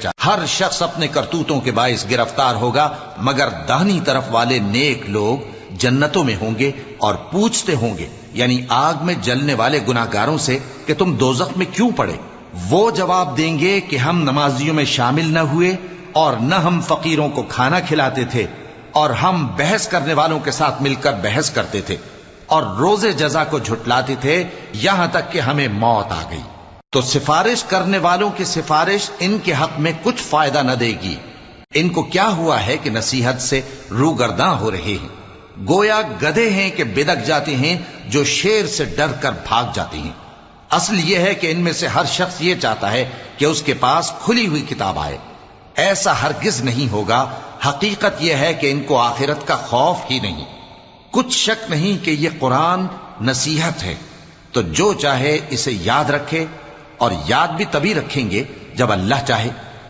بچا۔ ہر شخص اپنے کرتوتوں کے باعث گرفتار ہوگا، مگر داہنی طرف والے نیک لوگ جنتوں میں ہوں گے اور پوچھتے ہوں گے، یعنی آگ میں جلنے والے گناہگاروں سے، کہ تم دوزخ میں کیوں پڑے؟ وہ جواب دیں گے کہ ہم نمازیوں میں شامل نہ ہوئے، اور نہ ہم فقیروں کو کھانا کھلاتے تھے، اور ہم بحث کرنے والوں کے ساتھ مل کر بحث کرتے تھے، اور روز جزا کو جھٹلاتے تھے، یہاں تک کہ ہمیں موت آ گئی۔ تو سفارش کرنے والوں کی سفارش ان کے حق میں کچھ فائدہ نہ دے گی۔ ان کو کیا ہوا ہے کہ نصیحت سے روگرداں ہو رہے ہیں؟ گویا گدھے ہیں کہ بدک جاتے ہیں، جو شیر سے ڈر کر بھاگ جاتے ہیں۔ اصل یہ ہے کہ ان میں سے ہر شخص یہ چاہتا ہے کہ اس کے پاس کھلی ہوئی کتاب آئے۔ ایسا ہرگز نہیں ہوگا۔ حقیقت یہ ہے کہ ان کو آخرت کا خوف ہی نہیں۔ کچھ شک نہیں کہ یہ قرآن نصیحت ہے، تو جو چاہے اسے یاد رکھے، اور یاد بھی تبھی رکھیں گے جب اللہ چاہے۔